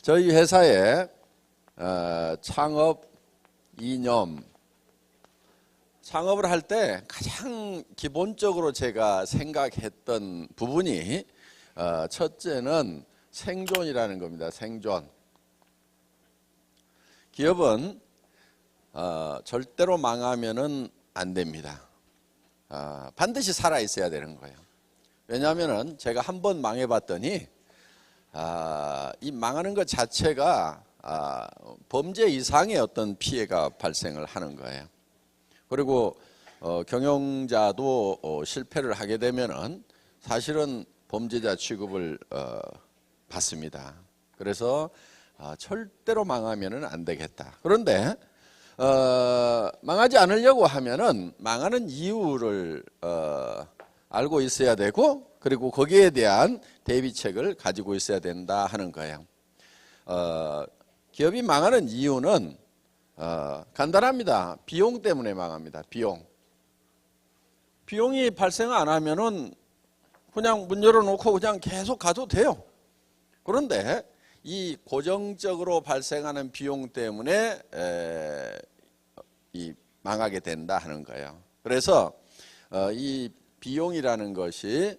저희 회사의 창업 이념, 창업을 할 때 가장 기본적으로 제가 생각했던 부분이 첫째는 생존이라는 겁니다. 생존. 기업은 절대로 망하면은 안 됩니다. 반드시 살아 있어야 되는 거예요. 왜냐하면은 제가 한번 망해봤더니 이 망하는 것 자체가 범죄 이상의 어떤 피해가 발생을 하는 거예요. 그리고 경영자도 실패를 하게 되면은 사실은 범죄자 취급을 받습니다. 그래서 절대로 망하면은 안 되겠다. 그런데 망하지 않으려고 하면은 망하는 이유를 알고 있어야 되고, 그리고 거기에 대한 대비책을 가지고 있어야 된다 하는 거예요. 기업이 망하는 이유는 간단합니다. 비용 때문에 망합니다. 비용이 발생 안 하면은 그냥 문 열어놓고 그냥 계속 가도 돼요. 그런데 이 고정적으로 발생하는 비용 때문에 망하게 된다 하는 거예요. 그래서 이 비용이라는 것이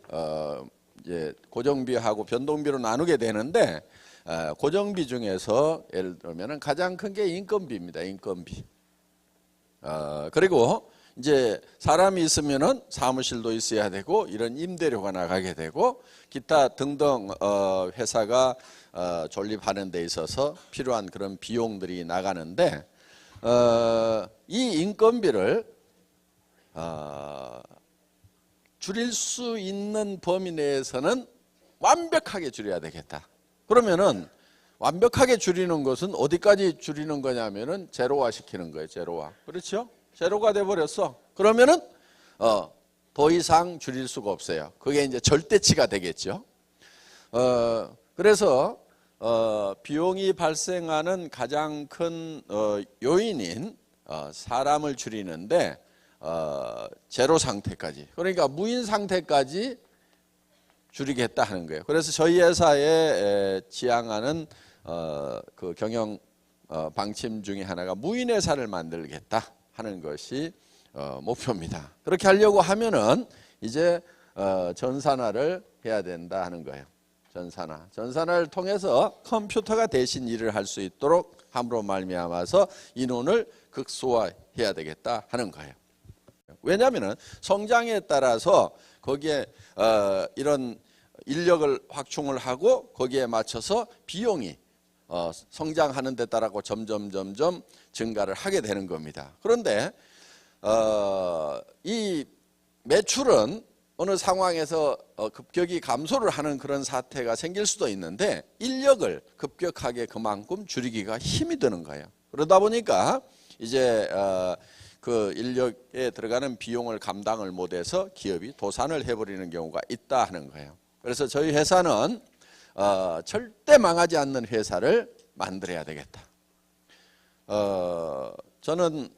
이제 고정비하고 변동비로 나누게 되는데, 고정비 중에서 예를 들면 가장 큰 게 인건비입니다. 인건비. 그리고 이제 사람이 있으면은 사무실도 있어야 되고, 이런 임대료가 나가게 되고, 기타 등등 회사가 존립하는 데 있어서 필요한 그런 비용들이 나가는데, 이 인건비를 줄일 수 있는 범위 내에서는 완벽하게 줄여야 되겠다. 그러면은 완벽하게 줄이는 것은 어디까지 줄이는 거냐면은 제로화 시키는 거예요. 제로화. 그렇죠? 제로가 돼 버렸어. 그러면은 더 이상 줄일 수가 없어요. 그게 이제 절대치가 되겠죠. 그래서 비용이 발생하는 가장 큰 요인인 사람을 줄이는데 제로 상태까지, 그러니까 무인 상태까지 줄이겠다 하는 거예요. 그래서 저희 회사에 지향하는 그 경영 방침 중에 하나가 무인 회사를 만들겠다 하는 것이 목표입니다. 그렇게 하려고 하면은 이제 전산화를 해야 된다 하는 거예요. 전산화를 통해서 컴퓨터가 대신 일을 할 수 있도록 함으로 말미암아서 인원을 극소화해야 되겠다 하는 거예요. 왜냐하면 성장에 따라서 거기에 이런 인력을 확충을 하고 거기에 맞춰서 비용이 성장하는 데 따라서 점점 증가를 하게 되는 겁니다. 그런데 이 매출은 어느 상황에서 급격히 감소를 하는 그런 사태가 생길 수도 있는데, 인력을 급격하게 그만큼 줄이기가 힘이 드는 거예요. 그러다 보니까 이제 그 인력에 들어가는 비용을 감당을 못해서 기업이 도산을 해버리는 경우가 있다 하는 거예요. 그래서 저희 회사는 절대 망하지 않는 회사를 만들어야 되겠다. 저는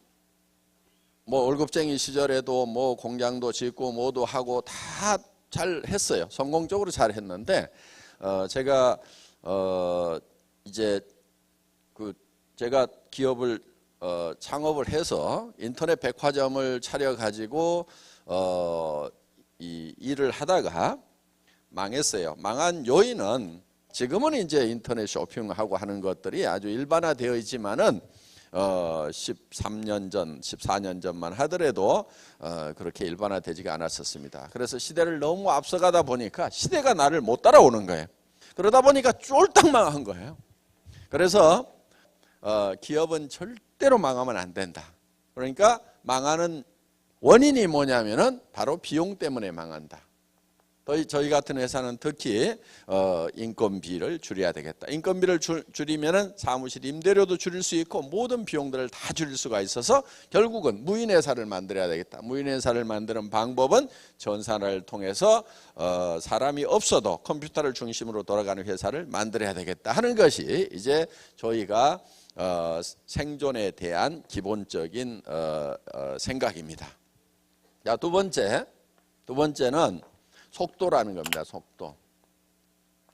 뭐 월급쟁이 시절에도 뭐 공장도 짓고 뭐도 하고 다 잘 했어요. 성공적으로 잘 했는데, 제가 이제 제가 기업을 창업을 해서 인터넷 백화점을 차려 가지고 이 일을 하다가 망했어요. 망한 요인은 지금은 이제 인터넷 쇼핑하고 하는 것들이 아주 일반화되어 있지만은 13년 전, 14년 전만 하더라도 그렇게 일반화되지가 않았었습니다. 그래서 시대를 너무 앞서가다 보니까 시대가 나를 못 따라오는 거예요. 그러다 보니까 쫄딱 망한 거예요. 그래서 기업은 절대로 망하면 안 된다. 그러니까 망하는 원인이 뭐냐면은 바로 비용 때문에 망한다. 저희 같은 회사는 특히 인건비를 줄여야 되겠다. 인건비를 줄이면은 사무실 임대료도 줄일 수 있고 모든 비용들을 다 줄일 수가 있어서 결국은 무인 회사를 만들어야 되겠다. 무인 회사를 만드는 방법은 전산화를 통해서 사람이 없어도 컴퓨터를 중심으로 돌아가는 회사를 만들어야 되겠다 하는 것이 이제 저희가 생존에 대한 기본적인 생각입니다. 자, 두 번째는 속도라는 겁니다. 속도.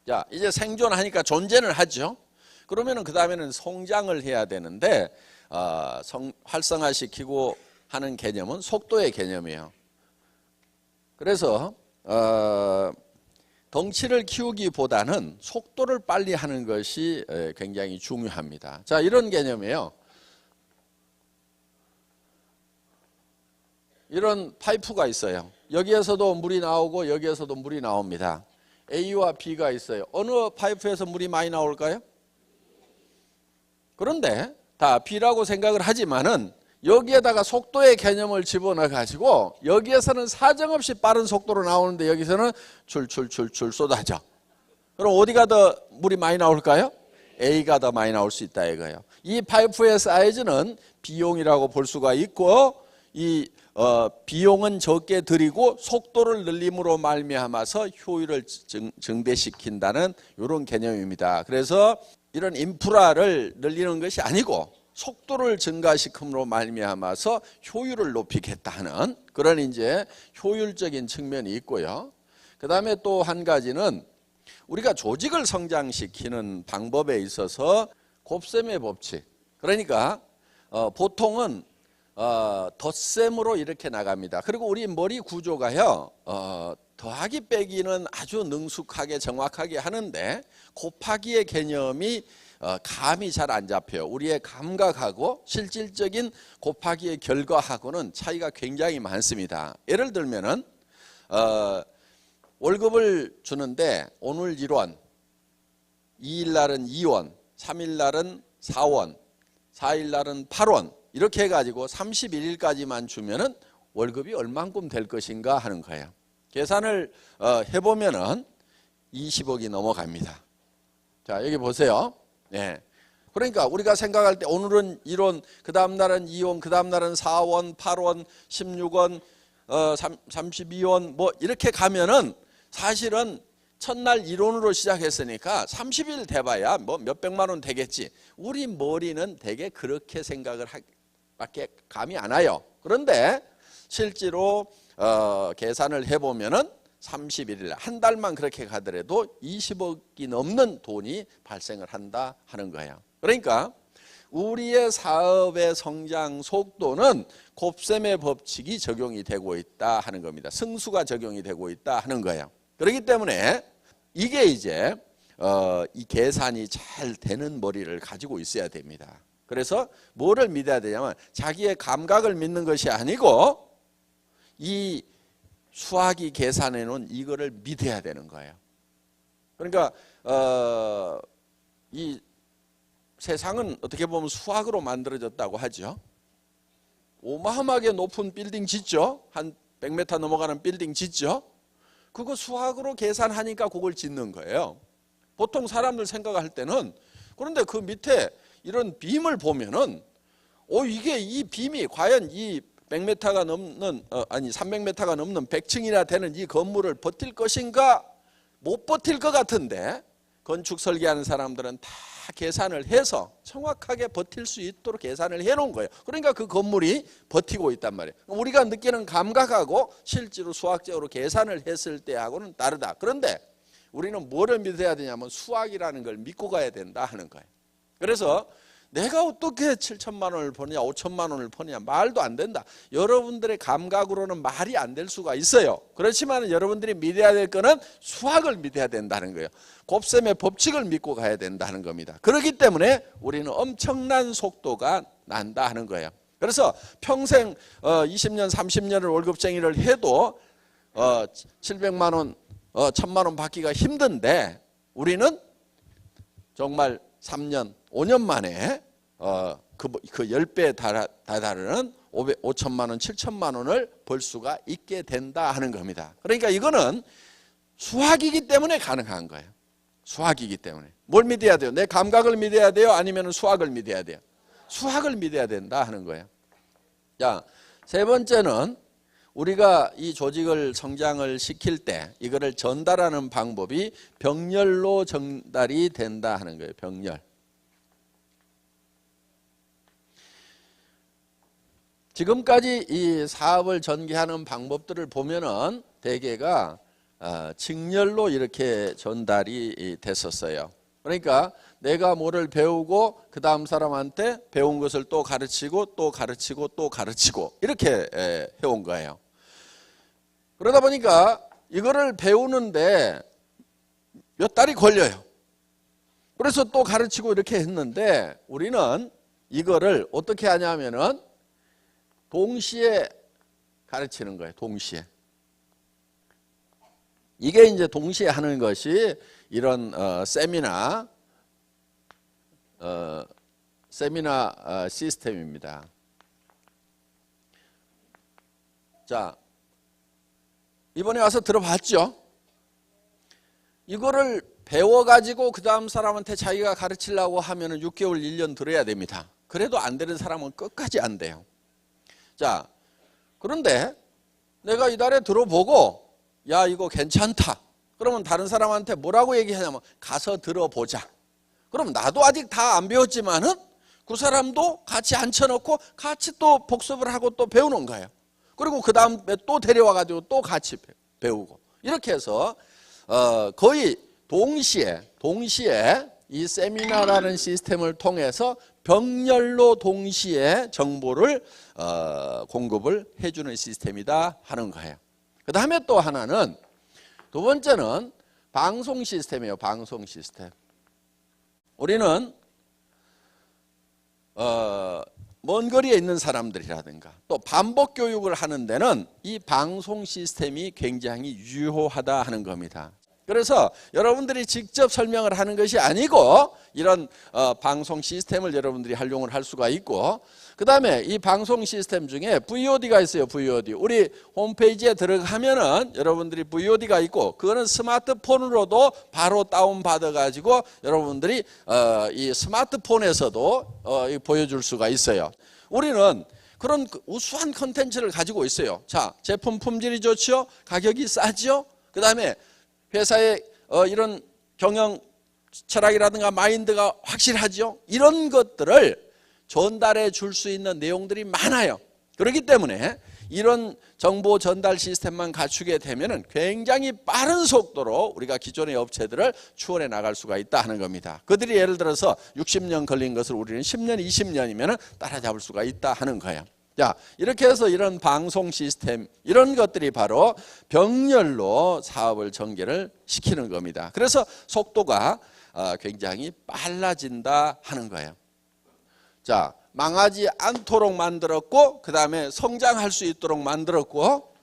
자, 이제 생존하니까 존재는 하죠. 그러면은 그 다음에는 성장을 해야 되는데 활성화시키고 하는 개념은 속도의 개념이에요. 그래서 덩치를 키우기보다는 속도를 빨리 하는 것이 굉장히 중요합니다. 자, 이런 개념이에요. 이런 파이프가 있어요. 여기에서도 물이 나오고 여기에서도 물이 나옵니다. A와 B가 있어요. 어느 파이프에서 물이 많이 나올까요? 그런데 다 B라고 생각을 하지만은 여기에다가 속도의 개념을 집어넣어 가지고 여기에서는 사정없이 빠른 속도로 나오는데 여기서는 줄줄줄줄 쏟아져. 그럼 어디가 더 물이 많이 나올까요? A가 더 많이 나올 수 있다 이거예요. 이 파이프의 사이즈는 B용이라고 볼 수가 있고 이 비용은 적게 들이고 속도를 늘림으로 말미암아서 효율을 증대시킨다는 이런 개념입니다. 그래서 이런 인프라를 늘리는 것이 아니고 속도를 증가시킴으로 말미암아서 효율을 높이겠다 하는 그런 이제 효율적인 측면이 있고요. 그 다음에 또 한 가지는 우리가 조직을 성장시키는 방법에 있어서 곱셈의 법칙. 그러니까 보통은 덧셈으로 이렇게 나갑니다. 그리고 우리 머리 구조가요, 더하기 빼기는 아주 능숙하게 정확하게 하는데 곱하기의 개념이 감이 잘 안 잡혀요. 우리의 감각하고 실질적인 곱하기의 결과하고는 차이가 굉장히 많습니다. 예를 들면은 월급을 주는데 오늘 1원, 2일 날은 2원, 3일 날은 4원, 4일 날은 8원 이렇게 해가지고 31일까지만 주면은 월급이 얼만큼 될 것인가 하는 거예요. 계산을 해보면은 20억이 넘어갑니다. 자, 여기 보세요. 네. 그러니까 우리가 생각할 때 오늘은 1원, 그 다음 날은 2원, 그 다음 날은 4원, 8원, 16원, 32원 뭐 이렇게 가면은 사실은 첫날 1원으로 시작했으니까 30일 돼봐야 뭐 몇백만 원 되겠지. 우리 머리는 되게 그렇게 생각을 밖에 감이 안 와요. 그런데 실제로 계산을 해보면은 31일 한 달만 그렇게 가더라도 20억이 넘는 돈이 발생을 한다 하는 거예요. 그러니까 우리의 사업의 성장 속도는 곱셈의 법칙이 적용이 되고 있다 하는 겁니다. 승수가 적용이 되고 있다 하는 거예요. 그렇기 때문에 이게 이제 이 계산이 잘 되는 머리를 가지고 있어야 됩니다. 그래서 뭐를 믿어야 되냐면 자기의 감각을 믿는 것이 아니고 이 수학이 계산해 놓은 이거를 믿어야 되는 거예요. 그러니까 이 세상은 어떻게 보면 수학으로 만들어졌다고 하죠. 어마어마하게 높은 빌딩 짓죠. 한 100m 넘어가는 빌딩 짓죠. 그거 수학으로 계산하니까 그걸 짓는 거예요. 보통 사람들 생각할 때는 그런데 그 밑에 이런 빔을 보면은 이게 이 빔이 과연 이 100m가 넘는 300m가 넘는 100층이나 되는 이 건물을 버틸 것인가? 못 버틸 것 같은데 건축 설계하는 사람들은 다 계산을 해서 정확하게 버틸 수 있도록 계산을 해놓은 거예요. 그러니까 그 건물이 버티고 있단 말이에요. 우리가 느끼는 감각하고 실제로 수학적으로 계산을 했을 때하고는 다르다. 그런데 우리는 뭐를 믿어야 되냐면 수학이라는 걸 믿고 가야 된다 하는 거예요. 그래서 내가 어떻게 7천만 원을 버냐 5천만 원을 버냐 말도 안 된다. 여러분들의 감각으로는 말이 안 될 수가 있어요. 그렇지만 여러분들이 믿어야 될 거는 수학을 믿어야 된다는 거예요. 곱셈의 법칙을 믿고 가야 된다는 겁니다. 그렇기 때문에 우리는 엄청난 속도가 난다 하는 거예요. 그래서 평생 20년 30년을 월급쟁이를 해도 700만 원 1000만 원 받기가 힘든데 우리는 정말 3년 5년 만에 그 10배에 다다르는 5천만 원 7천만 원을 벌 수가 있게 된다 하는 겁니다. 그러니까 이거는 수학이기 때문에 가능한 거예요. 수학이기 때문에. 뭘 믿어야 돼요? 내 감각을 믿어야 돼요? 아니면 수학을 믿어야 돼요? 수학을 믿어야 된다 하는 거예요. 자, 세 번째는 우리가 이 조직을 성장을 시킬 때 이거를 전달하는 방법이 병렬로 전달이 된다 하는 거예요. 병렬. 지금까지 이 사업을 전개하는 방법들을 보면은 대개가 직렬로 이렇게 전달이 됐었어요. 그러니까 내가 뭐를 배우고 그 다음 사람한테 배운 것을 또 가르치고 또 가르치고 또 가르치고 이렇게 해온 거예요. 그러다 보니까 이거를 배우는데 몇 달이 걸려요. 그래서 또 가르치고 이렇게 했는데 우리는 이거를 어떻게 하냐면은 동시에 가르치는 거예요. 동시에. 이게 이제 동시에 하는 것이 이런 세미나 시스템입니다. 자, 이번에 와서 들어봤죠? 이거를 배워가지고 그 다음 사람한테 자기가 가르치려고 하면 6개월, 1년 들어야 됩니다. 그래도 안 되는 사람은 끝까지 안 돼요. 자, 그런데 내가 이달에 들어보고 야 이거 괜찮다. 그러면 다른 사람한테 뭐라고 얘기하냐면 가서 들어보자. 그럼 나도 아직 다 안 배웠지만은 그 사람도 같이 앉혀놓고 같이 또 복습을 하고 또 배우는 거예요. 그리고 그 다음에 또 데려와가지고 또 같이 배우고 이렇게 해서 거의 동시에 이 세미나라는 시스템을 통해서 병렬로 동시에 정보를 공급을 해주는 시스템이다 하는 거예요. 그 다음에 또 하나는 두 번째는 방송 시스템이에요. 방송 시스템. 우리는 먼 거리에 있는 사람들이라든가 또 반복 교육을 하는 데는 이 방송 시스템이 굉장히 유효하다 하는 겁니다. 그래서 여러분들이 직접 설명을 하는 것이 아니고 이런 방송 시스템을 여러분들이 활용을 할 수가 있고 그 다음에 이 방송 시스템 중에 VOD가 있어요. VOD. 우리 홈페이지에 들어가면은 여러분들이 VOD가 있고 그거는 스마트폰으로도 바로 다운받아 가지고 여러분들이 이 스마트폰에서도 보여줄 수가 있어요. 우리는 그런 우수한 컨텐츠를 가지고 있어요. 자, 제품 품질이 좋죠. 가격이 싸죠. 그 다음에 회사의 이런 경영 철학이라든가 마인드가 확실하죠. 이런 것들을 전달해 줄 수 있는 내용들이 많아요. 그렇기 때문에 이런 정보 전달 시스템만 갖추게 되면 굉장히 빠른 속도로 우리가 기존의 업체들을 추월해 나갈 수가 있다 하는 겁니다. 그들이 예를 들어서 60년 걸린 것을 우리는 10년, 20년이면 따라잡을 수가 있다 하는 거예요. 자, 이렇게 해서 이런 방송 시스템 이런 것들이 바로 병렬로 사업을 전개를 시키는 겁니다. 그래서 속도가 굉장히 빨라진다 하는 거예요. 자, 망하지 않도록 만들었고 그 다음에 성장할 수 있도록 만들었고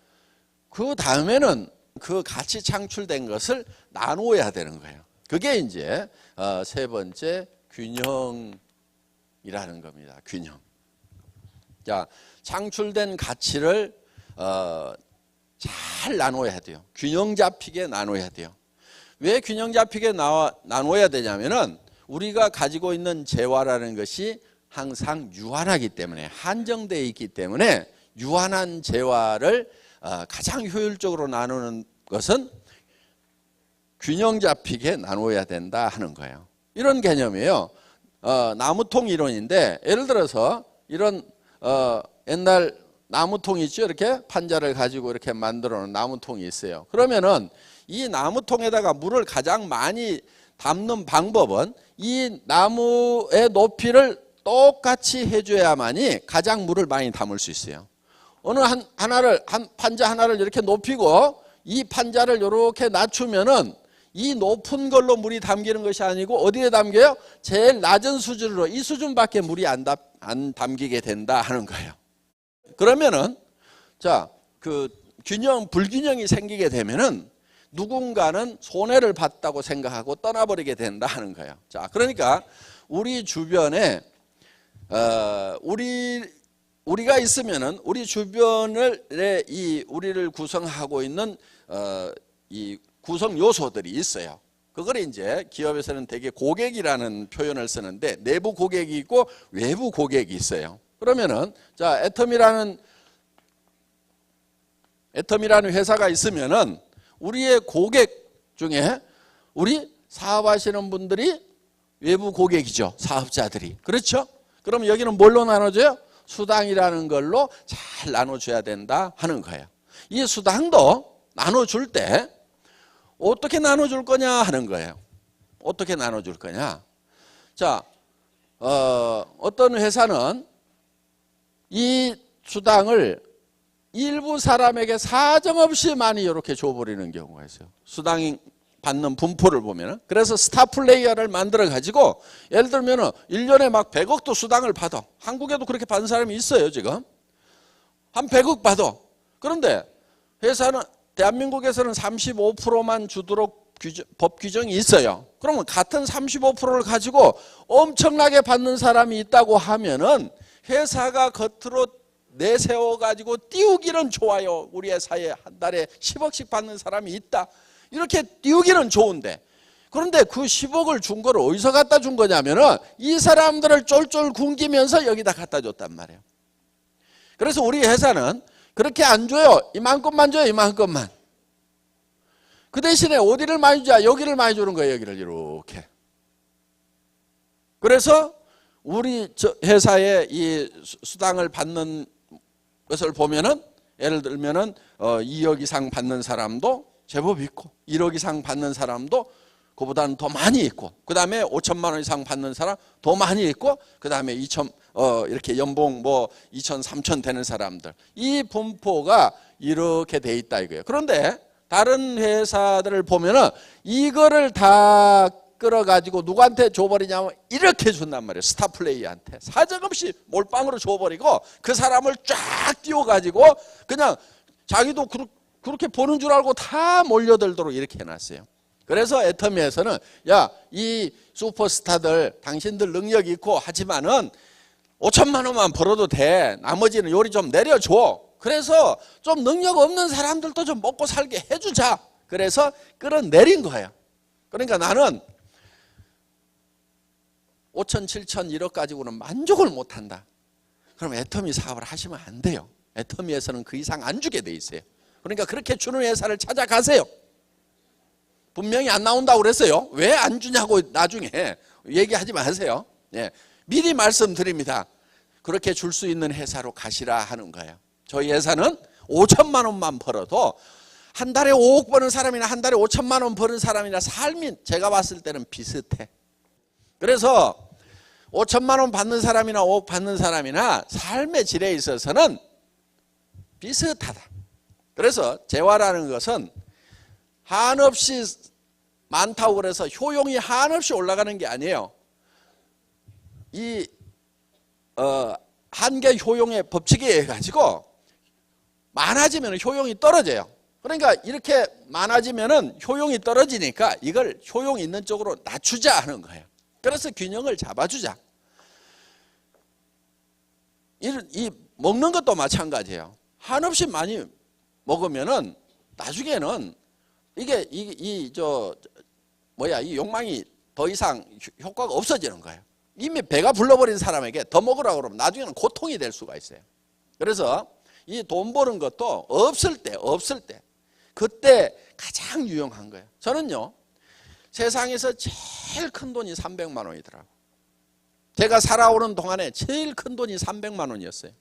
그 다음에는 그 같이 창출된 것을 나누어야 되는 거예요. 그게 이제 세 번째 균형이라는 겁니다. 균형. 자, 창출된 가치를 잘 나눠야 돼요. 균형 잡히게 나눠야 돼요. 왜 균형 잡히게 나눠야 되냐면은 우리가 가지고 있는 재화라는 것이 항상 유한하기 때문에 한정되어 있기 때문에 유한한 재화를 가장 효율적으로 나누는 것은 균형 잡히게 나눠야 된다 하는 거예요. 이런 개념이에요. 나무통 이론인데 예를 들어서 이런 옛날 나무통 있죠. 이렇게 판자를 가지고 이렇게 만들어 놓은 나무통이 있어요. 그러면은 이 나무통에다가 물을 가장 많이 담는 방법은 이 나무의 높이를 똑같이 해줘야만이 가장 물을 많이 담을 수 있어요. 어느 한 판자 하나를 이렇게 높이고 이 판자를 이렇게 낮추면은 이 높은 걸로 물이 담기는 것이 아니고 어디에 담겨요? 제일 낮은 수준으로 이 수준밖에 물이 안 담기게 된다 하는 거예요. 그러면은 자, 그 불균형이 생기게 되면은 누군가는 손해를 봤다고 생각하고 떠나버리게 된다 하는 거예요. 자, 그러니까 우리 주변에 우리가 있으면은 우리 주변을 우리를 구성하고 있는 이 구성 요소들이 있어요. 그걸 이제 기업에서는 되게 고객이라는 표현을 쓰는데 내부 고객이 있고 외부 고객이 있어요. 그러면은 자, 애텀이라는 회사가 있으면은 우리의 고객 중에 우리 사업하시는 분들이 외부 고객이죠. 사업자들이. 그렇죠? 그럼 여기는 뭘로 나눠줘요? 수당이라는 걸로 잘 나눠줘야 된다 하는 거예요. 이 수당도 나눠줄 때 어떻게 나눠줄 거냐 하는 거예요. 어떻게 나눠줄 거냐? 자, 어떤 회사는 이 수당을 일부 사람에게 사정없이 많이 이렇게 줘버리는 경우가 있어요. 수당이 받는 분포를 보면은. 그래서 스타 플레이어를 만들어 가지고 예를 들면은 1년에 막 100억도 수당을 받아. 한국에도 그렇게 받는 사람이 있어요, 지금. 한 100억 받아. 그런데 회사는 대한민국에서는 35%만 주도록 법 규정이 있어요. 그러면 같은 35%를 가지고 엄청나게 받는 사람이 있다고 하면은 회사가 겉으로 내세워 가지고 띄우기는 좋아요. 우리 회사에 한 달에 10억씩 받는 사람이 있다. 이렇게 띄우기는 좋은데, 그런데 그 10억을 준 거를 어디서 갖다 준 거냐면은 이 사람들을 쫄쫄 굶기면서 여기다 갖다 줬단 말이에요. 그래서 우리 회사는 그렇게 안 줘요. 이만큼만 줘요. 이만큼만. 그 대신에 어디를 많이 주자? 여기를 많이 주는 거예요. 여기를 이렇게. 그래서 우리 회사의 이 수당을 받는 것을 보면은 예를 들면은 2억 이상 받는 사람도 제법 있고 1억 이상 받는 사람도 그보다는 더 많이 있고, 그 다음에 5천만 원 이상 받는 사람 더 많이 있고, 그 다음에 이렇게 연봉 뭐 2천, 3천 되는 사람들, 이 분포가 이렇게 돼 있다 이거예요. 그런데 다른 회사들을 보면은 이거를 다 끌어가지고 누구한테 줘버리냐면 이렇게 준단 말이에요. 스타 플레이한테 사정없이 몰빵으로 줘버리고 그 사람을 쫙 띄워가지고 그냥 자기도 그렇게 보는 줄 알고 다 몰려들도록 이렇게 해놨어요. 그래서 애터미에서는 야, 이 슈퍼스타들 당신들 능력 있고 하지만은 5천만 원만 벌어도 돼. 나머지는 요리 좀 내려줘. 그래서 좀 능력 없는 사람들도 좀 먹고 살게 해주자. 그래서 끌어내린 거예요. 그러니까 나는 5천, 7천, 1억 가지고는 만족을 못한다. 그럼 애터미 사업을 하시면 안 돼요. 애터미에서는 그 이상 안 주게 돼 있어요. 그러니까 그렇게 주는 회사를 찾아가세요. 분명히 안 나온다고 그랬어요. 왜 안 주냐고 나중에 얘기하지 마세요. 예, 미리 말씀드립니다. 그렇게 줄 수 있는 회사로 가시라 하는 거예요. 저희 회사는 5천만 원만 벌어도 한 달에 5억 버는 사람이나 한 달에 5천만 원 버는 사람이나 삶이 제가 봤을 때는 비슷해. 그래서 5천만 원 받는 사람이나 5억 받는 사람이나 삶의 질에 있어서는 비슷하다. 그래서 재화라는 것은 한없이 많다고 그래서 효용이 한없이 올라가는 게 아니에요. 이 한계 효용의 법칙에 의해 가지고 많아지면 효용이 떨어져요. 그러니까 이렇게 많아지면은 효용이 떨어지니까 이걸 효용 있는 쪽으로 낮추자 하는 거예요. 그래서 균형을 잡아주자. 이 먹는 것도 마찬가지예요. 한없이 많이 먹으면은 나중에는 이 욕망이 더 이상 효과가 없어지는 거예요. 이미 배가 불러버린 사람에게 더 먹으라고 그러면 나중에는 고통이 될 수가 있어요. 그래서 이 돈 버는 것도 없을 때 그때 가장 유용한 거예요. 저는요, 세상에서 제일 큰 돈이 300만 원이더라고요. 제가 살아오는 동안에 제일 큰 돈이 300만 원이었어요.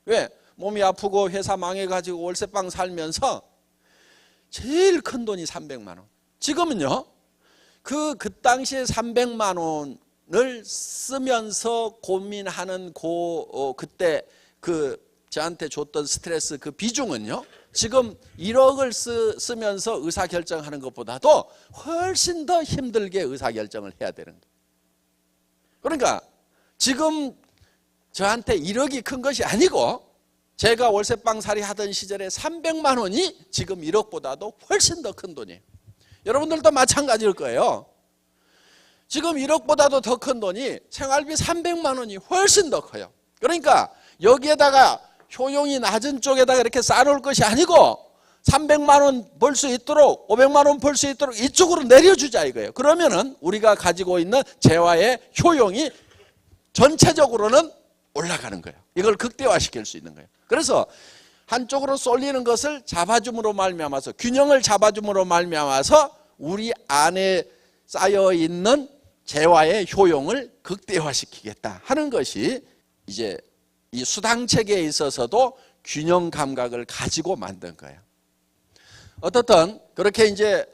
왜? 몸이 아프고 회사 망해가지고 월세방 살면서 제일 큰 돈이 300만 원. 지금은요, 그 당시에 300만 원을 쓰면서 고민하는 그때 저한테 줬던 스트레스 그 비중은요, 지금 1억을 쓰면서 의사결정하는 것보다도 훨씬 더 힘들게 의사결정을 해야 되는 거예요. 그러니까 지금 저한테 1억이 큰 것이 아니고 제가 월세방 살이 하던 시절에 300만 원이 지금 1억보다도 훨씬 더 큰 돈이에요. 여러분들도 마찬가지일 거예요. 지금 1억보다도 더 큰 돈이 생활비 300만 원이 훨씬 더 커요. 그러니까 여기에다가 효용이 낮은 쪽에다가 이렇게 쌓아놓을 것이 아니고 300만 원 벌 수 있도록 500만 원 벌 수 있도록 이쪽으로 내려주자 이거예요. 그러면은 우리가 가지고 있는 재화의 효용이 전체적으로는 올라가는 거예요. 이걸 극대화시킬 수 있는 거예요. 그래서 한쪽으로 쏠리는 것을 잡아줌으로 말미암아서, 균형을 잡아줌으로 말미암아서 우리 안에 쌓여있는 재화의 효용을 극대화시키겠다 하는 것이 이제 이 수당 체계에 있어서도 균형 감각을 가지고 만든 거예요. 어떻든 그렇게 이제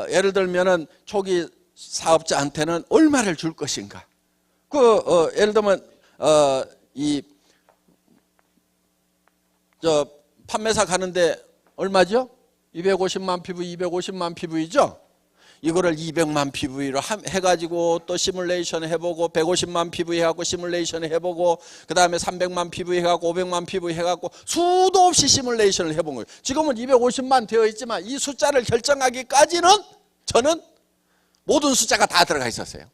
예를 들면은 초기 사업자한테는 얼마를 줄 것인가. 예를 들면 판매사 가는데 얼마죠? 250만 PV, 250만 PV죠? 이거를 200만 PV로 해가지고 또 시뮬레이션 해보고 150만 PV 해갖고 시뮬레이션 해보고 그 다음에 300만 PV 해갖고 500만 PV 해갖고 수도 없이 시뮬레이션을 해본 거예요. 지금은 250만 되어 있지만 이 숫자를 결정하기까지는 저는 모든 숫자가 다 들어가 있었어요.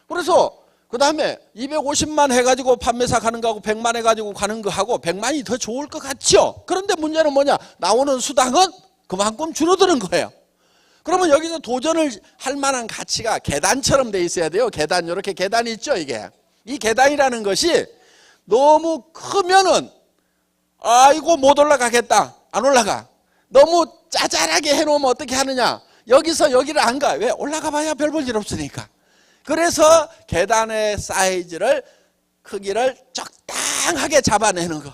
그래서 그 다음에 250만 해가지고 판매사 가는 거하고 100만 해가지고 가는 거하고 100만이 더 좋을 것 같죠? 그런데 문제는 뭐냐? 나오는 수당은 그만큼 줄어드는 거예요. 그러면 여기서 도전을 할 만한 가치가 계단처럼 돼 있어야 돼요. 계단, 이렇게 계단이 있죠, 이게. 이 계단이라는 것이 너무 크면은, 아이고, 못 올라가겠다. 안 올라가. 너무 짜잘하게 해놓으면 어떻게 하느냐? 여기서 여기를 안 가. 왜? 올라가 봐야 별 볼 일 없으니까. 그래서 계단의 사이즈를, 크기를 적당하게 잡아내는 거.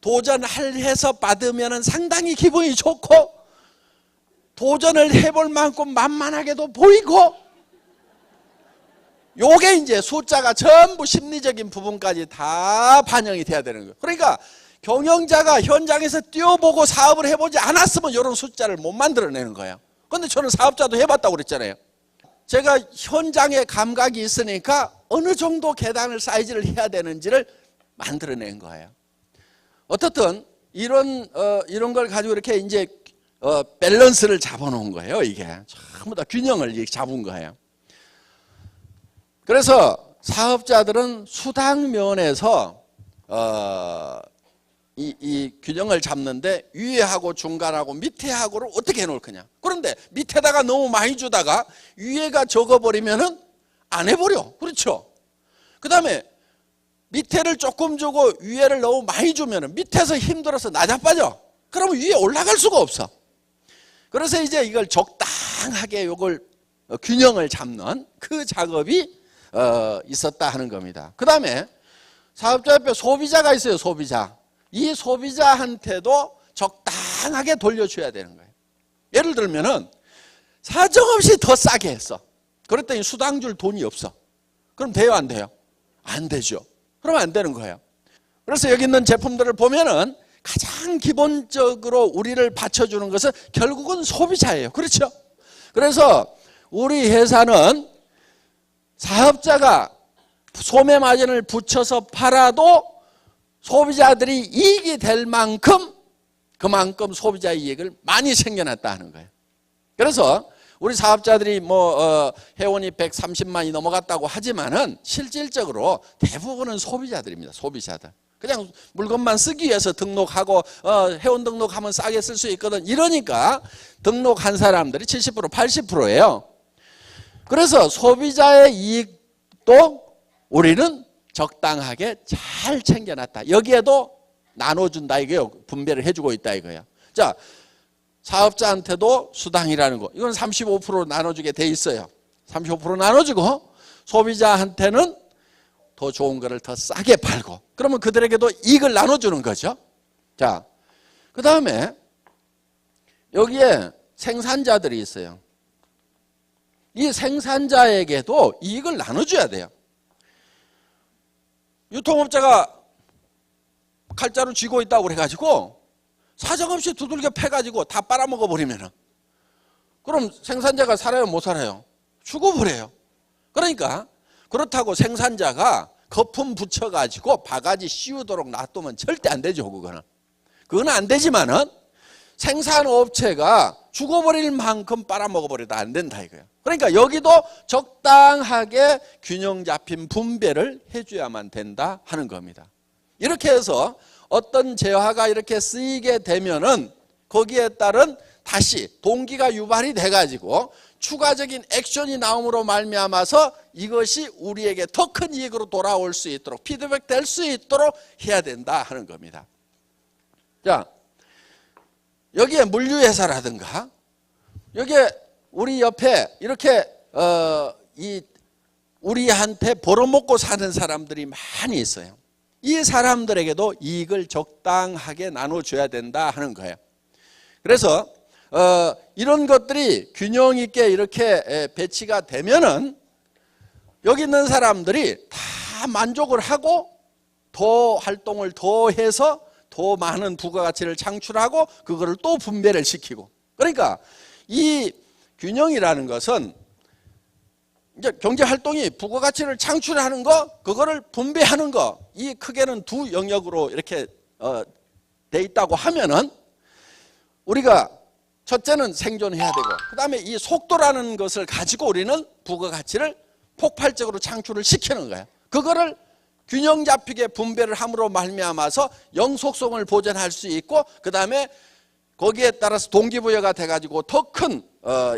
도전해서 받으면 상당히 기분이 좋고, 도전을 해볼 만큼 만만하게도 보이고, 요게 이제 숫자가 전부 심리적인 부분까지 다 반영이 돼야 되는 거예요. 그러니까 경영자가 현장에서 뛰어보고 사업을 해보지 않았으면 이런 숫자를 못 만들어내는 거예요. 그런데 저는 사업자도 해봤다고 그랬잖아요. 제가 현장에 감각이 있으니까 어느 정도 계단을 사이즈를 해야 되는지를 만들어낸 거예요. 어떻든 이런 걸 가지고 이렇게 이제 밸런스를 잡아놓은 거예요. 이게 전부 다 균형을 잡은 거예요. 그래서 사업자들은 수당 면에서 이 균형을 잡는데 위에하고 중간하고 밑에하고를 어떻게 해놓을 거냐. 그런데 밑에다가 너무 많이 주다가 위에가 적어버리면은 안 해버려. 그렇죠? 그 다음에 밑에를 조금 주고 위에를 너무 많이 주면은 밑에서 힘들어서 나자빠져. 그러면 위에 올라갈 수가 없어. 그래서 이제 이걸 적당하게 이걸 균형을 잡는 그 작업이 있었다 하는 겁니다. 그 다음에 사업자 옆에 소비자가 있어요. 소비자. 이 소비자한테도 적당하게 돌려줘야 되는 거예요. 예를 들면은 사정없이 더 싸게 했어. 그랬더니 수당 줄 돈이 없어. 그럼 돼요, 안 돼요? 안 되죠. 그러면 안 되는 거예요. 그래서 여기 있는 제품들을 보면은 가장 기본적으로 우리를 받쳐주는 것은 결국은 소비자예요. 그렇죠? 그래서 우리 회사는 사업자가 소매 마진을 붙여서 팔아도 소비자들이 이익이 될 만큼 그만큼 소비자의 이익을 많이 챙겨놨다 하는 거예요. 그래서 우리 사업자들이 회원이 130만이 넘어갔다고 하지만은 실질적으로 대부분은 소비자들입니다. 소비자들. 그냥 물건만 쓰기 위해서 등록하고 회원 등록하면 싸게 쓸 수 있거든. 이러니까 등록한 사람들이 70% 80%예요. 그래서 소비자의 이익도 우리는 적당하게 잘 챙겨놨다. 여기에도 나눠준다 이거예요. 분배를 해주고 있다 이거예요. 자, 사업자한테도 수당이라는 거. 이건 35% 나눠주게 돼 있어요. 35% 나눠주고 소비자한테는 더 좋은 거를 더 싸게 팔고 그러면 그들에게도 이익을 나눠주는 거죠. 자, 그 다음에 여기에 생산자들이 있어요. 이 생산자에게도 이익을 나눠줘야 돼요. 유통업자가 칼자루 쥐고 있다고 그래가지고 사정없이 두들겨 패가지고 다 빨아먹어 버리면은 그럼 생산자가 살아요, 못 살아요? 죽어버려요. 그러니까 그렇다고 생산자가 거품 붙여가지고 바가지 씌우도록 놔두면 절대 안 되죠. 그건 안 되지만은 생산업체가 죽어버릴 만큼 빨아먹어버려도 안 된다 이거예요. 그러니까 여기도 적당하게 균형 잡힌 분배를 해줘야만 된다 하는 겁니다. 이렇게 해서 어떤 재화가 이렇게 쓰이게 되면은 거기에 따른 다시 동기가 유발이 돼가지고 추가적인 액션이 나옴으로 말미암아서 이것이 우리에게 더 큰 이익으로 돌아올 수 있도록 피드백 될 수 있도록 해야 된다 하는 겁니다. 자, 여기에 물류회사라든가 여기에 우리 옆에 이렇게 우리한테 벌어먹고 사는 사람들이 많이 있어요. 이 사람들에게도 이익을 적당하게 나눠줘야 된다 하는 거예요. 그래서 이런 것들이 균형 있게 이렇게 배치가 되면은 여기 있는 사람들이 다 만족을 하고 더 활동을 더 해서 더 많은 부가가치를 창출하고 그거를 또 분배를 시키고, 그러니까 이 균형이라는 것은 이제 경제활동이 부가가치를 창출하는 거, 그거를 분배하는 거, 이 크게는 두 영역으로 이렇게 돼 있다고 하면은 우리가 첫째는 생존해야 되고, 그 다음에 이 속도라는 것을 가지고 우리는 부가가치를 폭발적으로 창출을 시키는 거예요. 그거를 균형 잡히게 분배를 함으로 말미암아서 영속성을 보존할 수 있고, 그 다음에 거기에 따라서 동기부여가 돼가지고 더 큰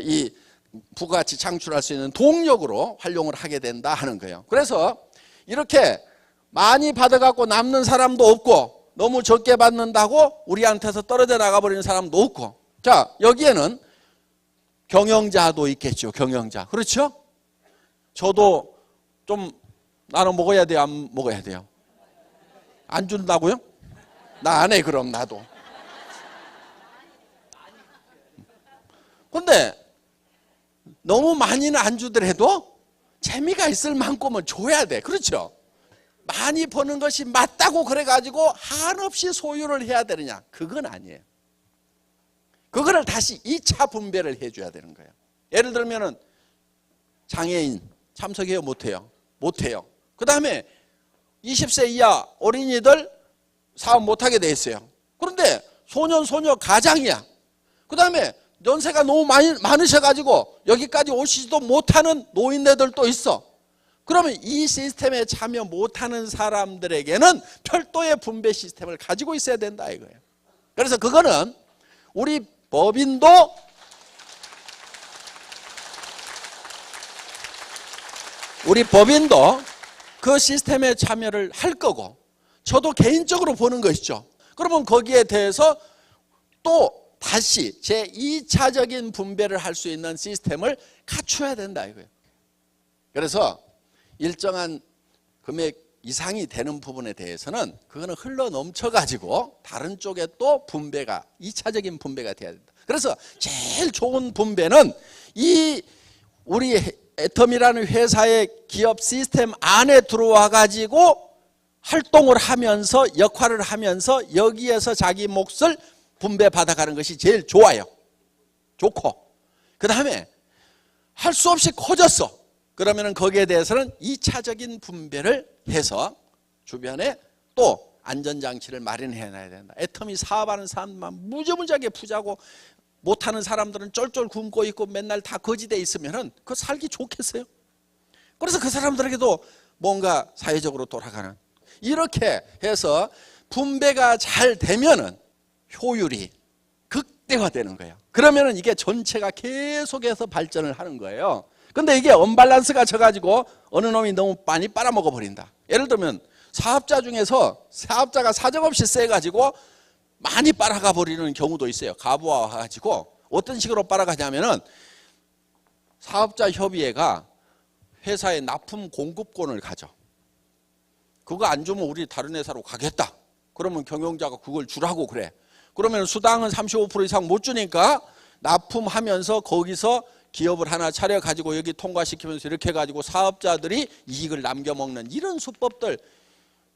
이 부가가치 창출할 수 있는 동력으로 활용을 하게 된다 하는 거예요. 그래서 이렇게 많이 받아갖고 남는 사람도 없고, 너무 적게 받는다고 우리한테서 떨어져 나가버리는 사람도 없고, 자, 여기에는 경영자도 있겠죠. 경영자. 그렇죠? 저도 좀 나눠 먹어야 돼요? 안 먹어야 돼요? 안 준다고요? 나 안 해, 그럼 나도. 근데 너무 많이는 안 주더라도 재미가 있을 만큼은 줘야 돼. 그렇죠? 많이 버는 것이 맞다고 그래가지고 한없이 소유를 해야 되느냐? 그건 아니에요. 그거를 다시 2차 분배를 해줘야 되는 거예요. 예를 들면은 장애인 참석해요? 못해요? 못해요. 그 다음에 20세 이하 어린이들 사업 못하게 돼 있어요. 그런데 소년 소녀 가장이야. 그 다음에 연세가 너무 많으셔가지고 여기까지 오시지도 못하는 노인네들도 있어. 그러면 이 시스템에 참여 못하는 사람들에게는 별도의 분배 시스템을 가지고 있어야 된다 이거예요. 그래서 그거는 우리 법인도 그 시스템에 참여를 할 거고, 저도 개인적으로 보는 것이죠. 그러면 거기에 대해서 또 다시 제2차적인 분배를 할 수 있는 시스템을 갖춰야 된다 이거예요. 그래서 일정한 금액 이상이 되는 부분에 대해서는 그거는 흘러 넘쳐 가지고 다른 쪽에 또 분배가 2차적인 분배가 돼야 된다. 그래서 제일 좋은 분배는 이 우리 애텀이라는 회사의 기업 시스템 안에 들어와 가지고 활동을 하면서 역할을 하면서 여기에서 자기 몫을 분배받아가는 것이 제일 좋아요. 좋고, 그 다음에 할 수 없이 커졌어. 그러면 거기에 대해서는 2차적인 분배를 해서 주변에 또 안전장치를 마련해 놔야 된다. 애터미 사업하는 사람만 무지무지하게 부자고 못하는 사람들은 쫄쫄 굶고 있고 맨날 다 거지돼 있으면 그 살기 좋겠어요? 그래서 그 사람들에게도 뭔가 사회적으로 돌아가는, 이렇게 해서 분배가 잘 되면은 효율이 극대화되는 거예요. 그러면은 이게 전체가 계속해서 발전을 하는 거예요. 근데 이게 언밸런스가 져가지고 어느 놈이 너무 많이 빨아먹어 버린다. 예를 들면 사업자 중에서 사업자가 사정없이 세가지고 많이 빨아가 버리는 경우도 있어요. 가부와 와가지고 어떤 식으로 빨아가냐면은 사업자 협의회가 회사에 납품 공급권을 가져. 그거 안 주면 우리 다른 회사로 가겠다. 그러면 경영자가 그걸 주라고 그래. 그러면 수당은 35% 이상 못 주니까 납품하면서 거기서 기업을 하나 차려가지고 여기 통과시키면서 이렇게 해가지고 사업자들이 이익을 남겨먹는 이런 수법들,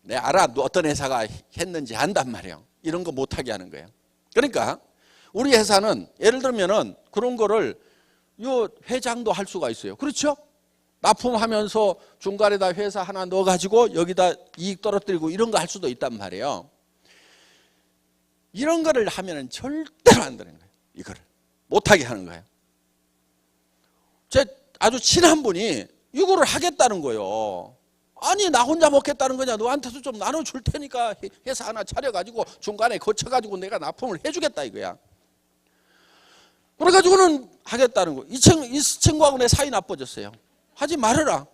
내 알아. 어떤 회사가 했는지 안단 말이에요. 이런 거 못하게 하는 거예요. 그러니까 우리 회사는 예를 들면은 그런 거를 요 회장도 할 수가 있어요. 그렇죠? 납품하면서 중간에다 회사 하나 넣어가지고 여기다 이익 떨어뜨리고 이런 거 할 수도 있단 말이에요. 이런 거를 하면은 절대로 안 되는 거예요. 이거를 못하게 하는 거예요. 제 아주 친한 분이 이거를 하겠다는 거예요. 아니 나 혼자 먹겠다는 거냐, 너한테도 좀 나눠줄 테니까 회사 하나 차려가지고 중간에 거쳐가지고 내가 납품을 해주겠다 이거야. 그래가지고는 하겠다는 거. 이 친구하고 내 사이 나빠졌어요. 하지 말아라.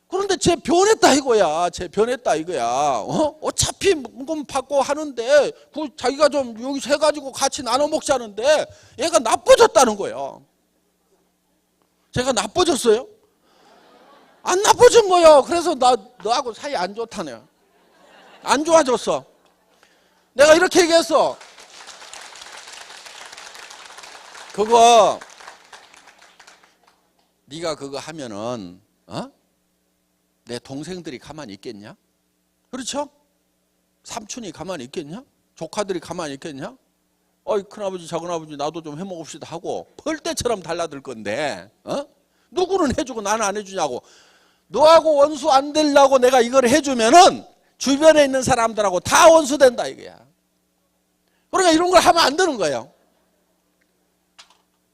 그런데 쟤 변했다 이거야. 쟤 변했다 이거야. 어차피 금 받고 하는데 그 자기가 좀 여기서 해가지고 같이 나눠 먹자는데 얘가 나빠졌다는 거예요. 제가 나빠졌어요? 안 나빠진 거예요. 그래서 너하고 사이 안 좋다네요. 안 좋아졌어. 내가 이렇게 얘기했어. 그거 네가 그거 하면은 내 동생들이 가만히 있겠냐? 그렇죠? 삼촌이 가만히 있겠냐? 조카들이 가만히 있겠냐? 어이 큰아버지 작은아버지 나도 좀 해먹읍시다 하고 벌떼처럼 달라들 건데 누구는 해주고 나는 안 해주냐고. 너하고 원수 안 되려고 내가 이걸 해주면은 주변에 있는 사람들하고 다 원수 된다 이거야. 그러니까 이런 걸 하면 안 되는 거예요.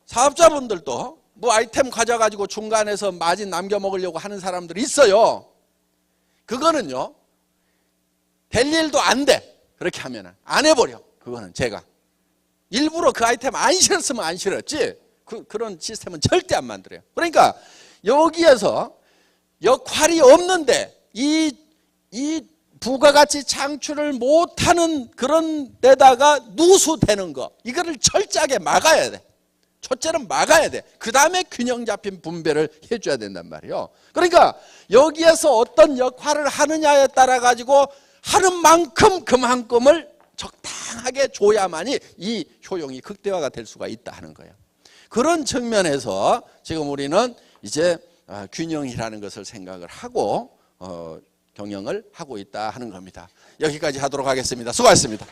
사업자분들도 뭐 아이템 가져가지고 중간에서 마진 남겨 먹으려고 하는 사람들이 있어요. 그거는요 될 일도 안 돼. 그렇게 하면 안 해버려. 그거는 제가 일부러 그 아이템 안 실었으면 안 실었지 그런 시스템은 절대 안 만들어요. 그러니까 여기에서 역할이 없는데 이 부가가치 창출을 못하는 그런 데다가 누수되는 거 이거를 철저하게 막아야 돼. 첫째는 막아야 돼. 그 다음에 균형 잡힌 분배를 해줘야 된단 말이에요. 그러니까 여기에서 어떤 역할을 하느냐에 따라 가지고 하는 만큼 그만큼을 적당하게 줘야만이 이 효용이 극대화가 될 수가 있다 하는 거예요. 그런 측면에서 지금 우리는 이제 균형이라는 것을 생각을 하고 경영을 하고 있다 하는 겁니다. 여기까지 하도록 하겠습니다. 수고하셨습니다.